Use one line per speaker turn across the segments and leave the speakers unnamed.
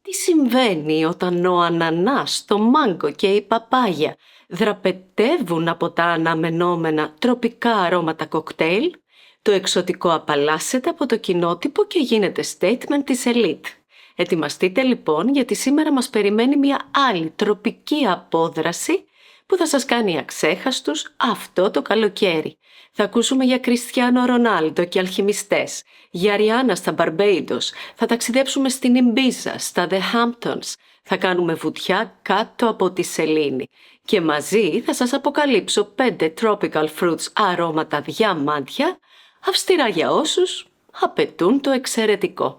Τι συμβαίνει όταν ο ανανάς, το μάγκο και η παπάγια δραπετεύουν από τα αναμενόμενα τροπικά αρώματα κοκτέιλ? Το εξωτικό απαλλάσσεται από το κοινότυπο και γίνεται statement της elite. Ετοιμαστείτε λοιπόν, γιατί σήμερα μας περιμένει μια άλλη τροπική απόδραση που θα σας κάνει αξέχαστους αυτό το καλοκαίρι. Θα ακούσουμε για Κριστιάνο Ρονάλντο και αλχημιστές, για Ριάννα στα Μπαρμπέιντος, θα ταξιδέψουμε στην Ιμπίζα, στα The Hamptons, θα κάνουμε βουτιά κάτω από τη σελήνη και μαζί θα σας αποκαλύψω 5 tropical fruits αρώματα διαμάντια, αυστηρά για όσους απαιτούν το εξαιρετικό.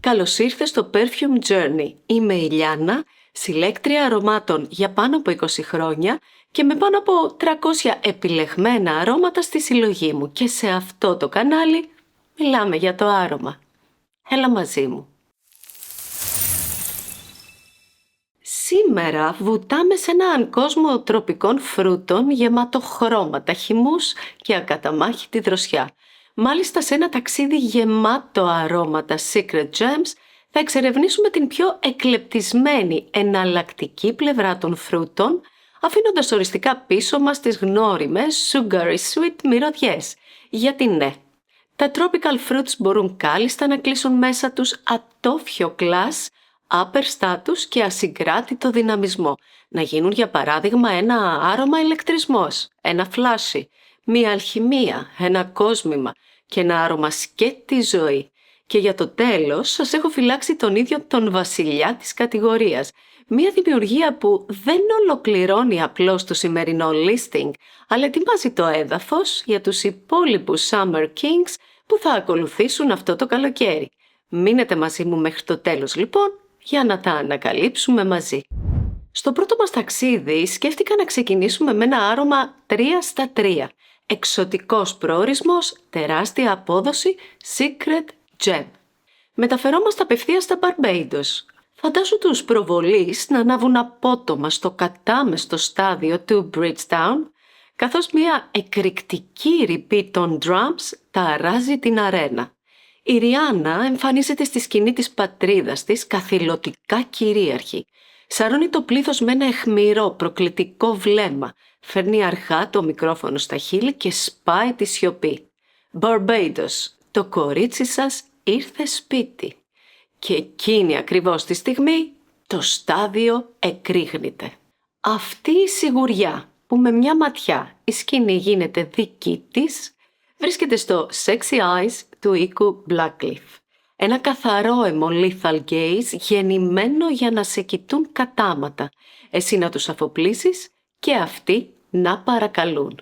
Καλώς ήρθες στο Perfume Journey. Είμαι η Λιάννα, συλλέκτρια αρωμάτων για πάνω από 20 χρόνια και με πάνω από 300 επιλεγμένα αρώματα στη συλλογή μου, και σε αυτό το κανάλι μιλάμε για το άρωμα. Έλα μαζί μου. Σήμερα βουτάμε σε έναν κόσμο τροπικών φρούτων γεμάτο χρώματα, χυμούς και ακαταμάχητη δροσιά. Μάλιστα, σε ένα ταξίδι γεμάτο αρώματα Secret Gems θα εξερευνήσουμε την πιο εκλεπτισμένη εναλλακτική πλευρά των φρούτων, αφήνοντας οριστικά πίσω μας τις γνώριμες sugary sweet μυρωδιές. Γιατί ναι, τα tropical fruits μπορούν κάλλιστα να κλείσουν μέσα τους ατόφιο class, upper status και ασυγκράτητο δυναμισμό. Να γίνουν για παράδειγμα ένα άρωμα ηλεκτρισμός, ένα flashy, μία αλχημία, ένα κόσμημα και ένα άρωμα σκέτη ζωή. Και για το τέλος σας έχω φυλάξει τον ίδιο τον βασιλιά της κατηγορίας. Μία δημιουργία που δεν ολοκληρώνει απλώς το σημερινό listing, αλλά ετοιμάζει το έδαφος για τους υπόλοιπους Summer Kings που θα ακολουθήσουν αυτό το καλοκαίρι. Μείνετε μαζί μου μέχρι το τέλος λοιπόν, για να τα ανακαλύψουμε μαζί. Στο πρώτο μας ταξίδι σκέφτηκα να ξεκινήσουμε με ένα άρωμα 3 στα 3. Εξωτικός προορισμός, τεράστια απόδοση, Secret Gem. Μεταφερόμαστε απευθείας στα Μπαρμπέιντος. Φαντάσου τους προβολείς να ανάβουν απότομα στο κατάμεστο στάδιο του Bridgetown, καθώς μια εκρηκτική ρηπή των drums τα αράζει την αρένα. Η Ριάννα εμφανίζεται στη σκηνή της πατρίδας της καθηλωτικά κυρίαρχη. Σαρώνει το πλήθος με ένα αιχμηρό προκλητικό βλέμμα, φέρνει αργά το μικρόφωνο στα χείλη και σπάει τη σιωπή. Barbados, το κορίτσι σας ήρθε σπίτι. Και εκείνη ακριβώς τη στιγμή το στάδιο εκρήγνεται. Αυτή η σιγουριά που με μια ματιά η σκηνή γίνεται δική της, βρίσκεται στο Sexy Eyes του οίκου Blackcliff. Ένα καθαρόαιμο lethal gaze γεννημένο για να σε κοιτούν κατάματα. Εσύ να τους αφοπλίσεις και αυτοί να παρακαλούν.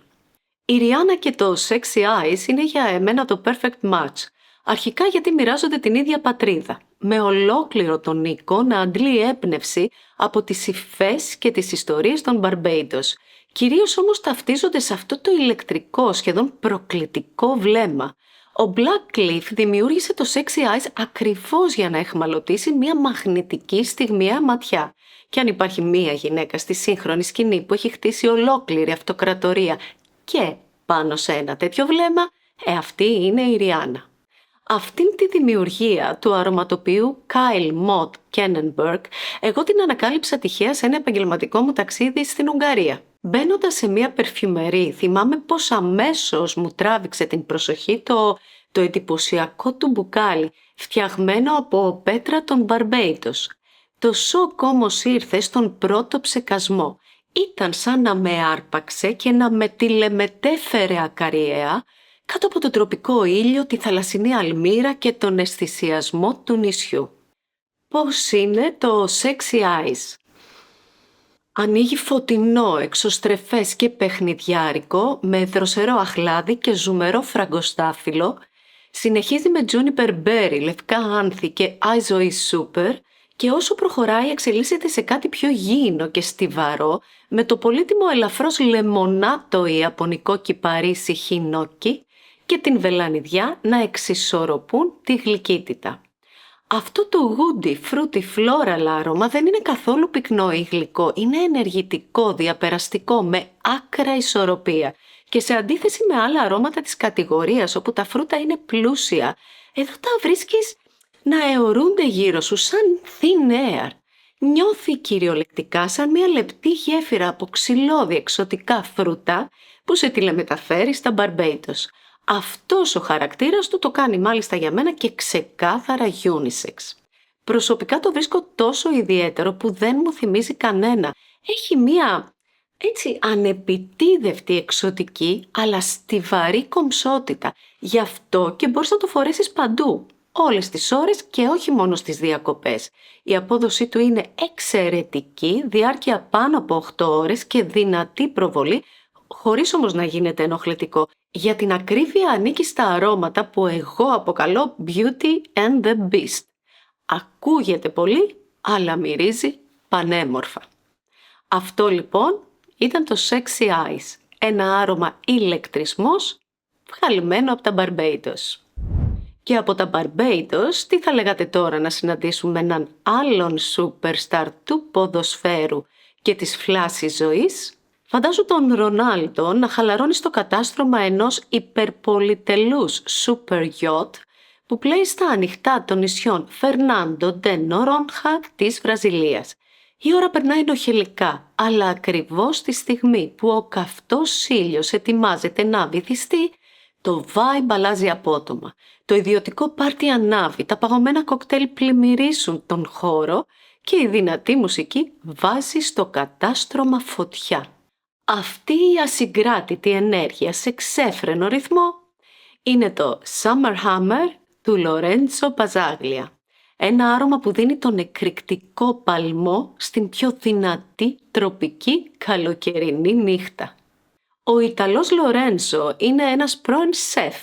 Η Ριάννα και το Sexy Eyes είναι για εμένα το perfect match. Αρχικά γιατί μοιράζονται την ίδια πατρίδα, με ολόκληρο τον οίκο να αντλεί έμπνευση από τις υφές και τις ιστορίες των Μπαρμπέιντος. Κυρίως όμως ταυτίζονται σε αυτό το ηλεκτρικό, σχεδόν προκλητικό βλέμμα. Ο Blackcliff δημιούργησε το Sexy Eyes ακριβώς για να εχμαλωτήσει μια μαγνητική στιγμιαία ματιά. Και αν υπάρχει μια γυναίκα στη σύγχρονη σκηνή που έχει χτίσει ολόκληρη αυτοκρατορία και πάνω σε ένα τέτοιο βλέμμα, αυτή είναι η Ριάννα. Αυτήν τη δημιουργία του αρωματοποιού Kyle Mott Kennenberg εγώ την ανακάλυψα τυχαία σε ένα επαγγελματικό μου ταξίδι στην Ουγγαρία. Μπαίνοντας σε μια περφιουμερή, θυμάμαι πως αμέσως μου τράβηξε την προσοχή το εντυπωσιακό του μπουκάλι, φτιαγμένο από πέτρα των Μπαρμπέιντος. Το σοκ όμως ήρθε στον πρώτο ψεκασμό. Ήταν σαν να με άρπαξε και να με τηλεμετέφερε ακαριέα κάτω από τον τροπικό ήλιο, τη θαλασσινή αλμύρα και τον αισθησιασμό του νησιού. Πώς είναι το Sexy Eyes? Ανοίγει φωτεινό, εξωστρεφές και παιχνιδιάρικο, με δροσερό αχλάδι και ζουμερό φραγκοστάφυλλο, συνεχίζει με juniper berry, λευκά άνθη και izoe super, και όσο προχωράει εξελίσσεται σε κάτι πιο γήινο και στιβαρό, με το πολύτιμο ελαφρώς λεμονάτο ιαπωνικό κυπαρίσι χινόκι και την βελανιδιά να εξισορροπούν τη γλυκύτητα. Αυτό το woody fruity floral άρωμα δεν είναι καθόλου πυκνό ή γλυκό, είναι ενεργητικό, διαπεραστικό, με άκρα ισορροπία. Και σε αντίθεση με άλλα αρώματα της κατηγορίας όπου τα φρούτα είναι πλούσια, εδώ τα βρίσκεις να αιωρούνται γύρω σου σαν thin air. Νιώθει κυριολεκτικά σαν μια λεπτή γέφυρα από ξυλώδη εξωτικά φρούτα που σε τηλεμεταφέρει στα Μπαρμπέιντος. Αυτός ο χαρακτήρας του το κάνει μάλιστα για μένα και ξεκάθαρα unisex. Προσωπικά το βρίσκω τόσο ιδιαίτερο που δεν μου θυμίζει κανένα. Έχει μία έτσι ανεπιτίδευτη εξωτική αλλά στιβαρή κομψότητα. Γι' αυτό και μπορείς να το φορέσεις παντού. Όλες τις ώρες και όχι μόνο στις διακοπές. Η απόδοσή του είναι εξαιρετική, διάρκεια πάνω από 8 ώρες και δυνατή προβολή, χωρίς όμως να γίνεται ενοχλητικό. Για την ακρίβεια ανήκει στα αρώματα που εγώ αποκαλώ Beauty and the Beast. Ακούγεται πολύ, αλλά μυρίζει πανέμορφα. Αυτό λοιπόν ήταν το Sexy Eyes, ένα άρωμα ηλεκτρισμός βγαλμένο από τα Barbados. Και από τα Barbados, τι θα λέγατε τώρα να συναντήσουμε έναν άλλον superstar του ποδοσφαίρου και της φλάσης ζωής? Φαντάζω τον Ρονάλντο να χαλαρώνει στο κατάστρωμα ενός υπερπολιτελούς super yacht που πλέει στα ανοιχτά των νησιών Φερνάντο ντε Νορόνχα της Βραζιλίας. Η ώρα περνάει νοχελικά, αλλά ακριβώς τη στιγμή που ο καυτός ήλιος ετοιμάζεται να βυθιστεί, το vibe αλλάζει απότομα. Το ιδιωτικό πάρτι ανάβει, τα παγωμένα κοκτέιλ πλημμυρίσουν τον χώρο και η δυνατή μουσική βάζει στο κατάστρωμα φωτιά. Αυτή η ασυγκράτητη ενέργεια σε ξέφρενο ρυθμό είναι το Summer Hammer του Λορέντσο Παζάγλια. Ένα άρωμα που δίνει τον εκρηκτικό παλμό στην πιο δυνατή τροπική καλοκαιρινή νύχτα. Ο Ιταλός Λορέντσο είναι ένας πρώην σεφ.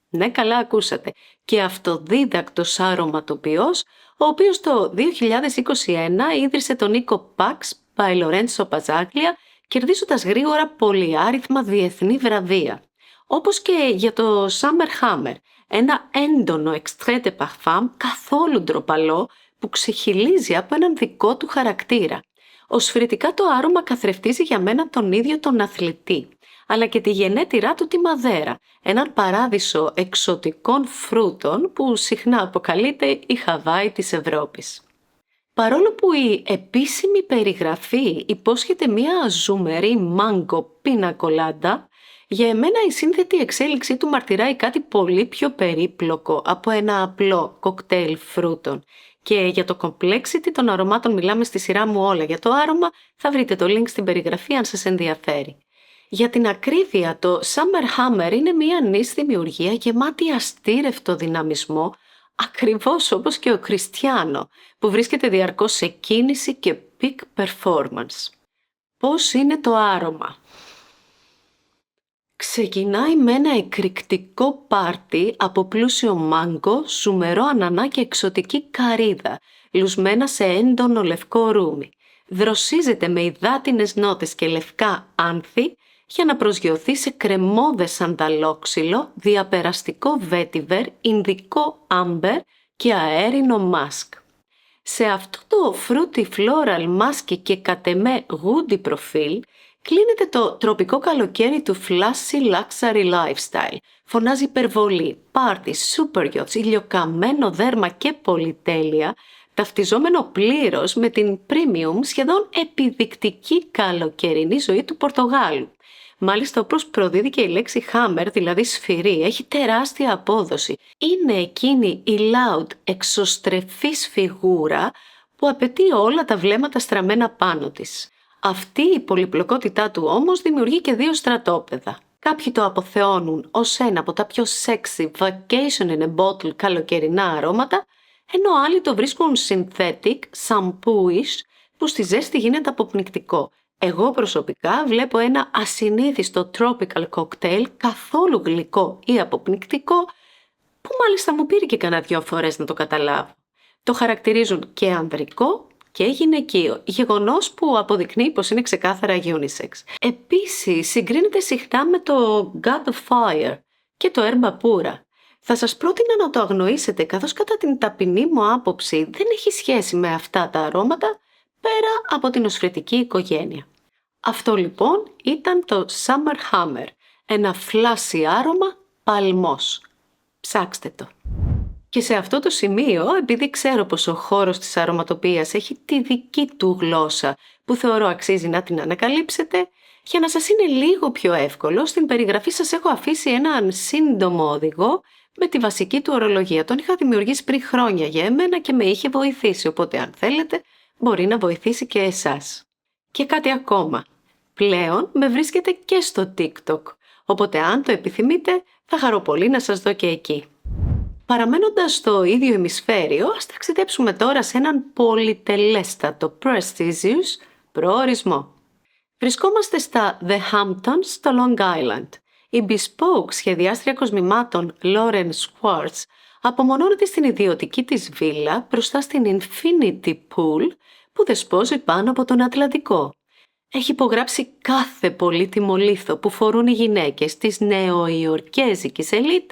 Ναι, καλά ακούσατε. Και αυτοδίδακτος αρωματοποιός, ο οποίος το 2021 ίδρυσε τον οίκο Pax by Lorenzo Pazaglia, κερδίζοντας γρήγορα πολυάριθμα διεθνή βραβεία. Όπως και για το Summer Hammer, ένα έντονο extrait de parfum καθόλου ντροπαλό που ξεχυλίζει από έναν δικό του χαρακτήρα. Οσφαιρετικά το άρωμα καθρεφτίζει για μένα τον ίδιο τον αθλητή, αλλά και τη γενέτειρά του τη Μαδέρα, έναν παράδεισο εξωτικών φρούτων που συχνά αποκαλείται η Χαβάη της Ευρώπης. Παρόλο που η επίσημη περιγραφή υπόσχεται μια ζουμερή μάγκο πίνα κολάντα, για εμένα η σύνθετη εξέλιξή του μαρτυράει κάτι πολύ πιο περίπλοκο από ένα απλό κοκτέιλ φρούτων. Και για το complexity των αρωμάτων μιλάμε στη σειρά μου όλα για το άρωμα, θα βρείτε το link στην περιγραφή αν σας ενδιαφέρει. Για την ακρίβεια, το Summer Hammer είναι μια νης δημιουργία γεμάτη αστήρευτο δυναμισμό, ακριβώς όπως και ο Κριστιάνο, που βρίσκεται διαρκώς σε κίνηση και peak performance. Πώς είναι το άρωμα? Ξεκινάει με ένα εκρηκτικό πάρτι από πλούσιο μάγκο, σουμερό ανανά και εξωτική καρύδα, λουσμένα σε έντονο λευκό ρούμι. Δροσίζεται με υδάτινες νότες και λευκά άνθη για να προσγειωθεί σε κρεμώδες σανταλόξυλο, διαπεραστικό βέτιβερ, ινδικό άμπερ και αέρινο μάσκ. Σε αυτό το fruity floral mask και κατ' εμέ woody προφίλ κλείνεται το τροπικό καλοκαίρι του flashy luxury lifestyle. Φωνάζει υπερβολή, πάρτι, super yachts, ηλιοκαμμένο δέρμα και πολυτέλεια, ταυτιζόμενο πλήρως με την premium σχεδόν επιδεικτική καλοκαιρινή ζωή του Πορτογάλου. Μάλιστα, όπως προδίδει και η λέξη hammer, δηλαδή σφυρί, έχει τεράστια απόδοση. Είναι εκείνη η loud, εξωστρεφής φιγούρα που απαιτεί όλα τα βλέμματα στραμμένα πάνω της. Αυτή η πολυπλοκότητά του όμως δημιουργεί και δύο στρατόπεδα. Κάποιοι το αποθεώνουν ως ένα από τα πιο sexy vacation in a bottle καλοκαιρινά αρώματα, ενώ άλλοι το βρίσκουν synthetic, shampoo-ish, που στη ζέστη γίνεται αποπνικτικό. Εγώ προσωπικά βλέπω ένα ασυνήθιστο tropical cocktail καθόλου γλυκό ή αποπνικτικό, που μάλιστα μου πήρε και κανένα 2 φορές να το καταλάβω. Το χαρακτηρίζουν και ανδρικό και γυναικείο, γεγονός που αποδεικνύει πως είναι ξεκάθαρα unisex. Επίσης, συγκρίνεται συχνά με το God of Fire και το Erba Pura. Θα σας πρότεινα να το αγνοήσετε, καθώς κατά την ταπεινή μου άποψη δεν έχει σχέση με αυτά τα αρώματα πέρα από την οσφαιρετική οικογένεια. Αυτό λοιπόν ήταν το Summer Hammer, ένα φλάσι άρωμα παλμός. Ψάξτε το. Και σε αυτό το σημείο, επειδή ξέρω πως ο χώρος της αρωματοποίησης έχει τη δική του γλώσσα που θεωρώ αξίζει να την ανακαλύψετε, για να σας είναι λίγο πιο εύκολο, στην περιγραφή σας έχω αφήσει έναν σύντομο οδηγό με τη βασική του ορολογία. Τον είχα δημιουργήσει πριν χρόνια για εμένα και με είχε βοηθήσει, οπότε αν θέλετε μπορεί να βοηθήσει και εσάς. Και κάτι ακόμα. Πλέον με βρίσκεται και στο TikTok, οπότε αν το επιθυμείτε θα χαρώ πολύ να σας δω και εκεί. Παραμένοντας στο ίδιο ημισφαίριο, ας ταξιδέψουμε τώρα σε έναν πολυτελέστατο prestigious προορισμό. Βρισκόμαστε στα The Hamptons στο Long Island. Η bespoke σχεδιάστρια κοσμημάτων Lauren Schwartz απομονώνεται στην ιδιωτική της βίλα μπροστά στην Infinity Pool που δεσπόζει πάνω από τον Ατλαντικό. Έχει υπογράψει κάθε πολύτιμο λίθο που φορούν οι γυναίκες της νεοϊορκέζικης ελίτ,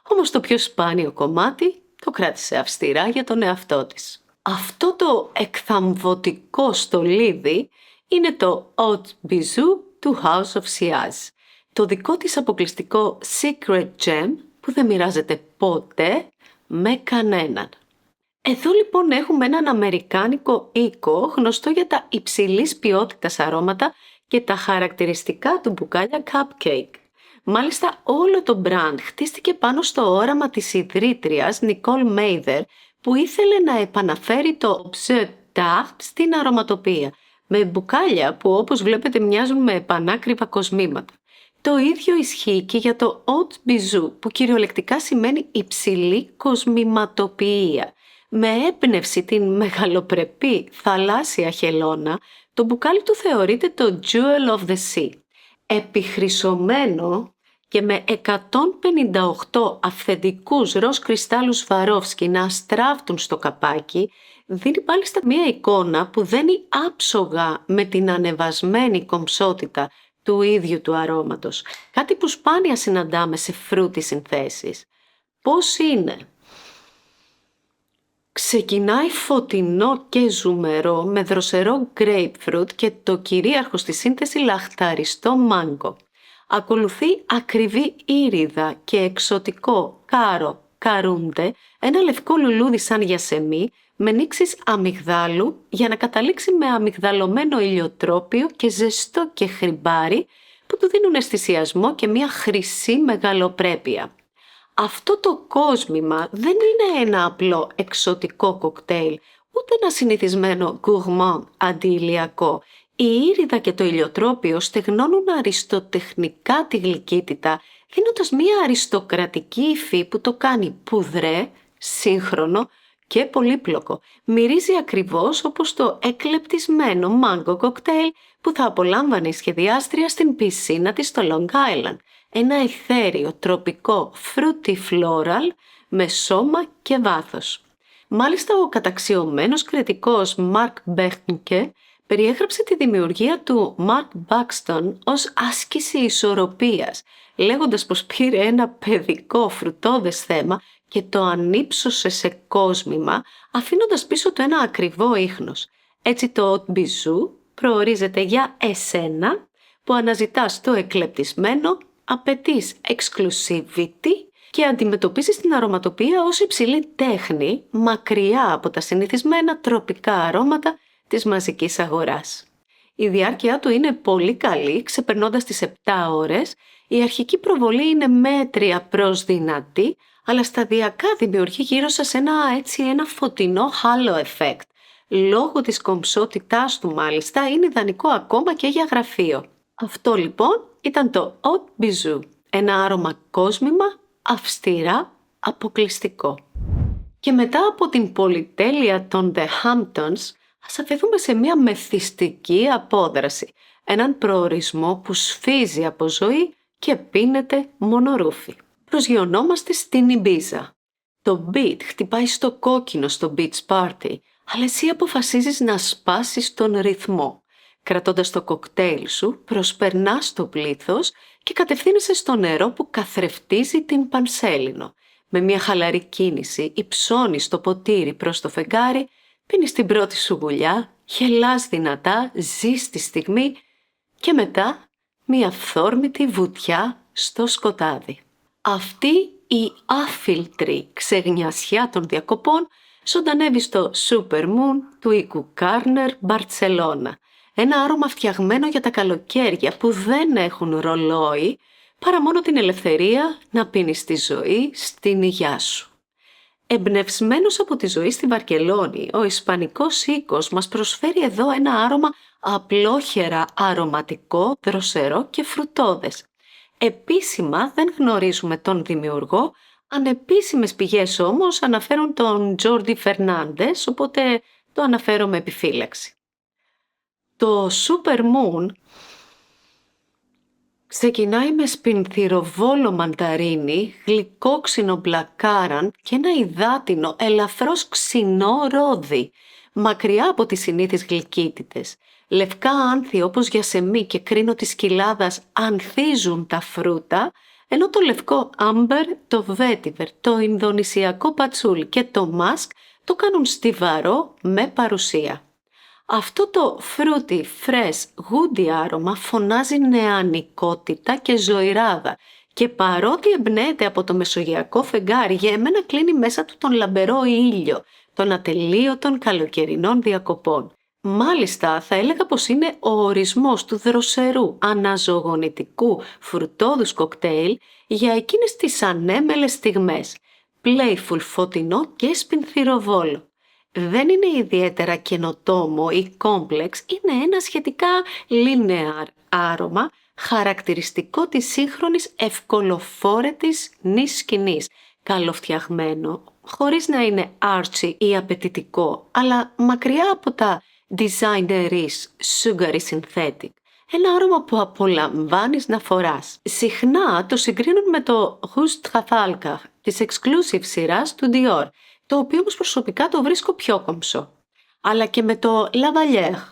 όμως το πιο σπάνιο κομμάτι το κράτησε αυστηρά για τον εαυτό της. Αυτό το εκθαμβωτικό στολίδι είναι το Haute Bijou του House of Siaz, το δικό της αποκλειστικό secret gem που δεν μοιράζεται ποτέ με κανέναν. Εδώ λοιπόν έχουμε έναν αμερικάνικο οίκο γνωστό για τα υψηλής ποιότητας αρώματα και τα χαρακτηριστικά του μπουκάλια cupcake. Μάλιστα όλο το brand χτίστηκε πάνω στο όραμα της ιδρύτριας Nicole Mather που ήθελε να επαναφέρει το objet d'art στην αρωματοποιία με μπουκάλια που όπως βλέπετε μοιάζουν με πανάκριβα κοσμήματα. Το ίδιο ισχύει και για το Haute Bijou που κυριολεκτικά σημαίνει υψηλή κοσμηματοποιία. Με έμπνευση την μεγαλοπρεπή θαλάσσια χελώνα, το μπουκάλι του θεωρείται το Jewel of the Sea. Επιχρυσωμένο και με 158 αυθεντικούς ροζ κρυστάλλους Swarovski να στράφτουν στο καπάκι, δίνει μάλιστα μία εικόνα που δένει άψογα με την ανεβασμένη κομψότητα του ίδιου του αρώματος. Κάτι που σπάνια συναντάμε σε φρούτι συνθέσεις. Πώς είναι? Ξεκινάει φωτεινό και ζουμερό με δροσερό grapefruit και το κυρίαρχο στη σύνθεση λαχταριστό μάγκο. Ακολουθεί ακριβή ήριδα και εξωτικό κάρο καρούντε, ένα λευκό λουλούδι σαν γιασεμί με νήξεις αμυγδάλου για να καταλήξει με αμυγδαλωμένο ηλιοτρόπιο και ζεστό και χρυμπάρι που του δίνουν αισθησιασμό και μια χρυσή μεγαλοπρέπεια. Αυτό το κόσμημα δεν είναι ένα απλό εξωτικό κοκτέιλ, ούτε ένα συνηθισμένο gourmand αντιηλιακό. Η ήριδα και το ηλιοτρόπιο στεγνώνουν αριστοτεχνικά τη γλυκύτητα, δίνοντας μια αριστοκρατική υφή που το κάνει πουδρέ, σύγχρονο και πολύπλοκο. Μυρίζει ακριβώς όπως το εκλεπτισμένο μάγκο κοκτέιλ που θα απολάμβανε η σχεδιάστρια στην πισίνα της στο Long Island. Ένα αιθέριο τροπικό fruity floral με σώμα και βάθος. Μάλιστα ο καταξιωμένος κριτικός Mark Bechnke περιέγραψε τη δημιουργία του Mark Buxton ως άσκηση ισορροπίας, λέγοντας πως πήρε ένα παιδικό φρουτώδες θέμα και το ανύψωσε σε κόσμημα, αφήνοντας πίσω του ένα ακριβό ίχνος. Έτσι το Haute Bijou προορίζεται για εσένα που αναζητάς το εκλεπτισμένο, απαιτείς exclusivity και αντιμετωπίζεις την αρωματοποιία ως υψηλή τέχνη, μακριά από τα συνηθισμένα τροπικά αρώματα της μαζικής αγοράς. Η διάρκεια του είναι πολύ καλή, ξεπερνώντας τις 7 ώρες. Η αρχική προβολή είναι μέτρια προς δυνατή, αλλά σταδιακά δημιουργεί γύρω σας ένα φωτεινό halo effect. Λόγω της κομψότητάς του μάλιστα είναι ιδανικό ακόμα και για γραφείο. Αυτό λοιπόν ήταν το Haute Bijou, ένα άρωμα κόσμημα, αυστηρά, αποκλειστικό. Και μετά από την πολυτέλεια των The Hamptons, ας αφαιθούμε σε μια μεθυστική απόδραση, έναν προορισμό που σφίζει από ζωή και πίνεται μονορούφι. Προσγειωνόμαστε στην Ιμπίζα. Το beat χτυπάει στο κόκκινο στο beach party, αλλά εσύ αποφασίζεις να σπάσεις τον ρυθμό. Κρατώντας το κοκτέιλ σου, προσπερνάς το πλήθος και κατευθύνεσαι στο νερό που καθρεφτίζει την Πανσέλινο. Με μια χαλαρή κίνηση υψώνεις το ποτήρι προς το φεγγάρι, πίνεις την πρώτη σου γουλιά, γελάς δυνατά, ζεις τη στιγμή και μετά μια φθόρμητη βουτιά στο σκοτάδι. Αυτή η άφιλτρη ξεγνιασιά των διακοπών ζωντανεύει στο Super Moon του οίκου Κάρνερ, Μπαρτσελώνα. Ένα άρωμα φτιαγμένο για τα καλοκαίρια που δεν έχουν ρολόι, παρά μόνο την ελευθερία να πίνεις τη ζωή στην υγειά σου. Εμπνευσμένος από τη ζωή στη Βαρκελόνη, ο ισπανικός οίκος μας προσφέρει εδώ ένα άρωμα απλόχερα αρωματικό, δροσερό και φρουτώδες. Επίσημα δεν γνωρίζουμε τον δημιουργό, ανεπίσημες πηγές όμως αναφέρουν τον Τζόρντι Φερνάντες, οπότε το αναφέρω με επιφύλαξη. Το Super Moon ξεκινάει με σπινθυροβόλο μανταρίνι, γλυκόξινο μπλακάραν και ένα υδάτινο ελαφρώς ξινό ρόδι, μακριά από τις συνήθεις γλυκύτητες. Λευκά άνθη όπως γιασεμί και κρίνο της κοιλάδας ανθίζουν τα φρούτα, ενώ το λευκό άμπερ, το βέτιβερ, το ινδονησιακό πατσούλι και το μάσκ το κάνουν στιβαρό με παρουσία. Αυτό το fruity, fresh, woody άρωμα φωνάζει νεανικότητα και ζωηράδα και παρότι εμπνέεται από το μεσογειακό φεγγάρι, για εμένα κλείνει μέσα του τον λαμπερό ήλιο των ατελείωτων καλοκαιρινών διακοπών. Μάλιστα θα έλεγα πως είναι ο ορισμός του δροσερού, αναζωογονητικού, φρουτόδους κοκτέιλ για εκείνες τις ανέμελες στιγμές. Playful, φωτεινό και σπινθυροβόλο. Δεν είναι ιδιαίτερα καινοτόμο ή complex, είναι ένα σχετικά linear άρωμα, χαρακτηριστικό της σύγχρονης ευκολοφόρετης νης σκηνής, καλοφτιαγμένο, χωρίς να είναι artsy ή απαιτητικό, αλλά μακριά από τα designeries, sugary synthetic. Ένα άρωμα που απολαμβάνεις να φοράς. Συχνά το συγκρίνουν με το Rouge Trafalgar της exclusive σειράς του Dior, το οποίο όμως προσωπικά το βρίσκω πιο κομψό. Αλλά και με το La Vallière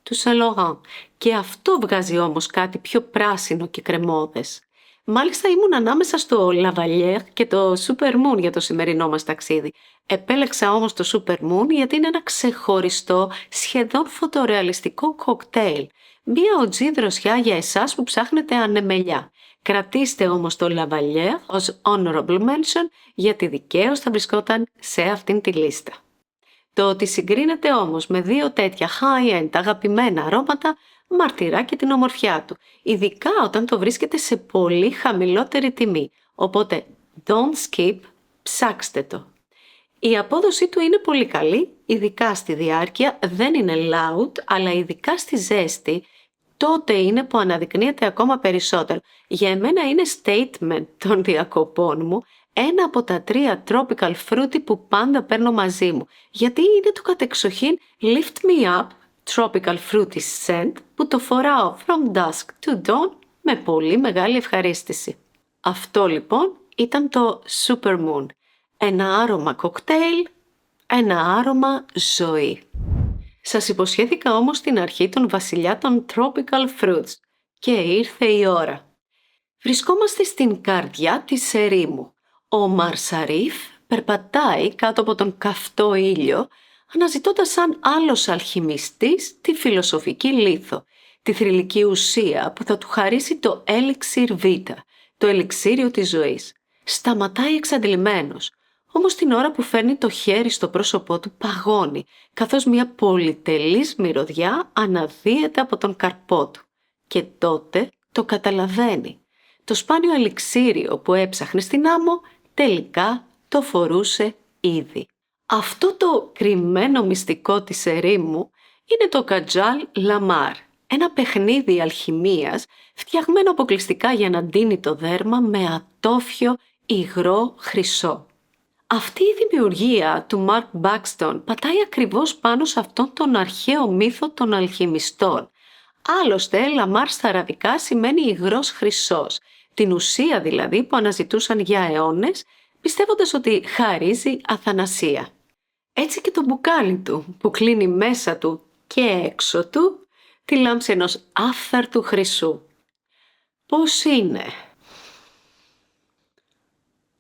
του Saint Laurent, και αυτό βγάζει όμως κάτι πιο πράσινο και κρεμώδες. Μάλιστα ήμουν ανάμεσα στο La Vallière και το Super Moon για το σημερινό μας ταξίδι. Επέλεξα όμως το Super Moon γιατί είναι ένα ξεχωριστό, σχεδόν φωτορεαλιστικό κοκτέιλ. Μία οτζή δροσιά για εσάς που ψάχνετε ανεμελιά. Κρατήστε όμως το La Vallière ως honorable mention γιατί δικαίως θα βρισκόταν σε αυτήν τη λίστα. Το ότι συγκρίνεται όμως με δύο τέτοια high-end αγαπημένα αρώματα μαρτυρά και την ομορφιά του, ειδικά όταν το βρίσκεται σε πολύ χαμηλότερη τιμή, οπότε don't skip, ψάξτε το. Η απόδοσή του είναι πολύ καλή, ειδικά στη διάρκεια, δεν είναι loud, αλλά ειδικά στη ζέστη, τότε είναι που αναδεικνύεται ακόμα περισσότερο. Για εμένα είναι statement των διακοπών μου, ένα από τα 3 tropical fruity που πάντα παίρνω μαζί μου, γιατί είναι το κατεξοχήν lift me up tropical fruity scent που το φοράω from dusk to dawn με πολύ μεγάλη ευχαρίστηση. Αυτό λοιπόν ήταν το Super Moon. Ένα άρωμα κοκτέιλ, ένα άρωμα ζωή. Σας υποσχέθηκα όμως στην αρχή τον βασιλιά των tropical fruits και ήρθε η ώρα. Βρισκόμαστε στην καρδιά της ερήμου. Ο Μαρσαρίφ περπατάει κάτω από τον καυτό ήλιο, αναζητώντας σαν άλλος αλχημιστής τη φιλοσοφική λίθο, τη θρυλική ουσία που θα του χαρίσει το Elixir Vita, το ελιξίριο της ζωής. Σταματάει εξαντλημένος, όμως την ώρα που φέρνει το χέρι στο πρόσωπό του παγώνει, καθώς μια πολυτελής μυρωδιά αναδύεται από τον καρπό του. Και τότε το καταλαβαίνει. Το σπάνιο ελιξίριο που έψαχνε στην άμμο τελικά το φορούσε ήδη. Αυτό το κρυμμένο μυστικό της ερήμου είναι το Καντζάλ Λαμάρ, ένα παιχνίδι αλχημίας φτιαγμένο αποκλειστικά για να ντύνει το δέρμα με ατόφιο υγρό χρυσό. Αυτή η δημιουργία του Μαρκ Μπάκστον πατάει ακριβώς πάνω σε αυτόν τον αρχαίο μύθο των αλχημιστών. Άλλωστε, Λαμάρ στα αραβικά σημαίνει υγρός χρυσός, την ουσία δηλαδή που αναζητούσαν για αιώνες, πιστεύοντας ότι χαρίζει αθανασία. Έτσι και το μπουκάλι του, που κλείνει μέσα του και έξω του, τη λάμψη ενός άφθαρτου χρυσού. Πώς είναι?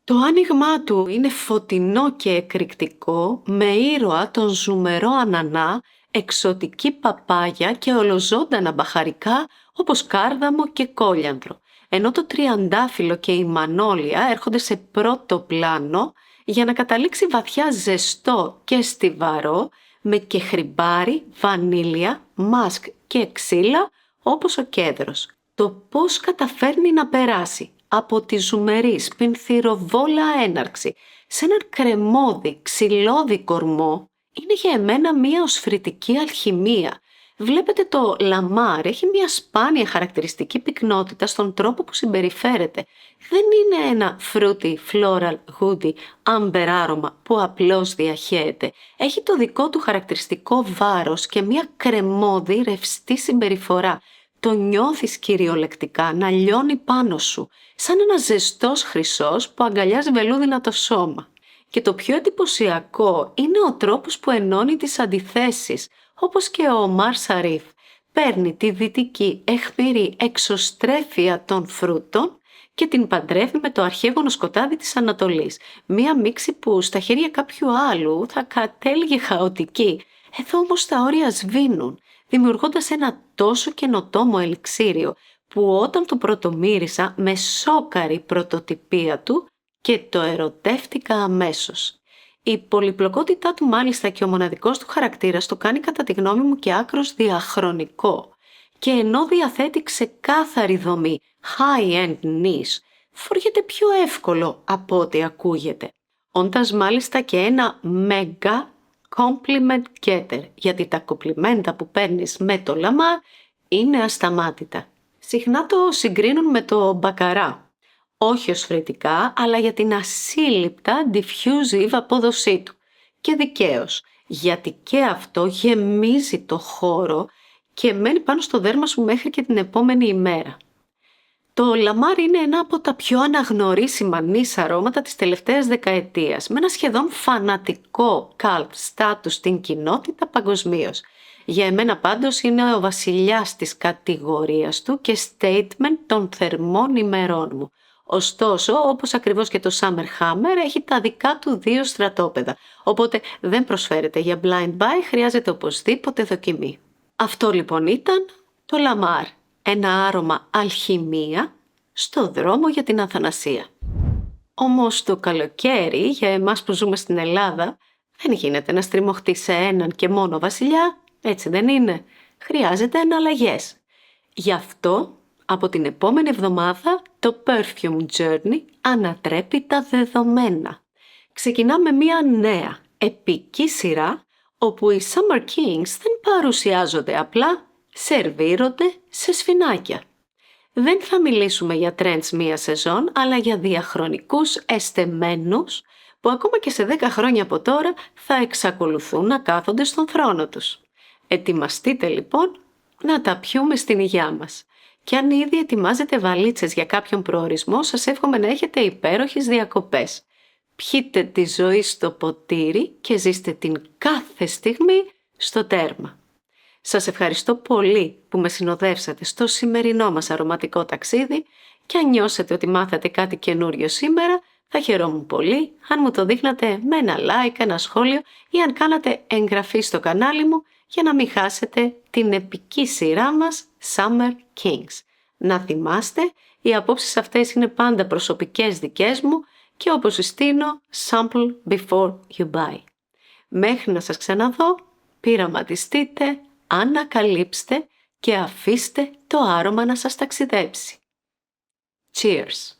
Το άνοιγμά του είναι φωτεινό και εκρηκτικό, με ήρωα τον ζουμερό ανανά, εξωτική παπάγια και ολοζώντανα μπαχαρικά όπως κάρδαμο και κόλιανδρο. ενώ το τριαντάφυλλο και η μανόλια έρχονται σε πρώτο πλάνο για να καταλήξει βαθιά ζεστό και στιβαρό με κεχριμπάρι, βανίλια, μάσκ και ξύλα όπως ο κέδρος. Το πώς καταφέρνει να περάσει από τη ζουμερή σπινθυροβόλα έναρξη σε έναν κρεμώδη, ξυλώδη κορμό είναι για εμένα μία οσφρητική αλχημία. Βλέπετε το Λαμάρ έχει μία σπάνια χαρακτηριστική πυκνότητα στον τρόπο που συμπεριφέρεται. Δεν είναι ένα fruity, floral, woody, amber άρωμα που απλώς διαχέεται. Έχει το δικό του χαρακτηριστικό βάρος και μία κρεμώδη ρευστή συμπεριφορά. Το νιώθεις κυριολεκτικά να λιώνει πάνω σου, σαν ένας ζεστός χρυσός που αγκαλιάζει βελούδινα το σώμα. Και το πιο εντυπωσιακό είναι ο τρόπος που ενώνει τις αντιθέσεις, όπως και ο Ομάρ Σαρίφ. Παίρνει τη δυτική αιχμηρή εξωστρέφεια των φρούτων και την παντρεύει με το αρχαίγωνο σκοτάδι της Ανατολής. Μία μίξη που στα χέρια κάποιου άλλου θα κατέληγε χαοτική. Εδώ όμως τα όρια σβήνουν, δημιουργώντας ένα τόσο καινοτόμο ελιξίριο που όταν το πρωτομύρισα με σόκαρη η πρωτοτυπία του και το ερωτεύτηκα αμέσως. Η πολυπλοκότητά του μάλιστα και ο μοναδικός του χαρακτήρας το κάνει κατά τη γνώμη μου και άκρος διαχρονικό. Και ενώ διαθέτει ξεκάθαρη δομή high-end niche, φοριέται πιο εύκολο από ό,τι ακούγεται. Όντας μάλιστα και ένα mega compliment getter, γιατί τα κομπλιμέντα που παίρνεις με το Λαμάρ είναι ασταμάτητα. Συχνά το συγκρίνουν με το μπακαρά. Όχι οσφρητικά, αλλά για την ασύλληπτα diffusive απόδοσή του. Και δικαίως, γιατί και αυτό γεμίζει το χώρο και μένει πάνω στο δέρμα σου μέχρι και την επόμενη ημέρα. Το Λαμάρ είναι ένα από τα πιο αναγνωρίσιμα νης αρώματα της τελευταίας δεκαετίας, με ένα σχεδόν φανατικό cult status στην κοινότητα παγκοσμίως. Για εμένα πάντως είναι ο βασιλιάς της κατηγορίας του και statement των θερμών ημερών μου. Ωστόσο, όπως ακριβώς και το Summer Hammer, έχει τα δικά του δύο στρατόπεδα, οπότε δεν προσφέρεται για blind buy, χρειάζεται οπωσδήποτε δοκιμή. Αυτό λοιπόν ήταν το Λαμάρ, ένα άρωμα αλχημία στο δρόμο για την Αθανασία. Όμως το καλοκαίρι, για εμάς που ζούμε στην Ελλάδα, δεν γίνεται να στριμωχτεί σε έναν και μόνο βασιλιά, έτσι δεν είναι. Χρειάζεται εναλλαγές. Γι' αυτό, από την επόμενη εβδομάδα, το Perfume Journey ανατρέπει τα δεδομένα. Ξεκινάμε μια νέα, επική σειρά, όπου οι Summer Kings δεν παρουσιάζονται απλά, σερβίρονται σε σφινάκια. Δεν θα μιλήσουμε για trends μία σεζόν, αλλά για διαχρονικούς εστεμένους, που ακόμα και σε 10 χρόνια από τώρα θα εξακολουθούν να κάθονται στον θρόνο τους. Ετοιμαστείτε λοιπόν να τα πιούμε στην υγειά μας. Και αν ήδη ετοιμάζετε βαλίτσες για κάποιον προορισμό, σας εύχομαι να έχετε υπέροχες διακοπές. Πιείτε τη ζωή στο ποτήρι και ζήστε την κάθε στιγμή στο τέρμα. Σας ευχαριστώ πολύ που με συνοδεύσατε στο σημερινό μας αρωματικό ταξίδι και αν νιώσετε ότι μάθατε κάτι καινούριο σήμερα, θα χαιρόμουν πολύ αν μου το δείχνατε με ένα like, ένα σχόλιο ή αν κάνατε εγγραφή στο κανάλι μου για να μην χάσετε την επική σειρά μας Summer Kings. Να θυμάστε, οι απόψεις αυτές είναι πάντα προσωπικές δικές μου και όπως συστήνω, sample before you buy. Μέχρι να σας ξαναδώ, πειραματιστείτε, ανακαλύψτε και αφήστε το άρωμα να σας ταξιδέψει. Cheers!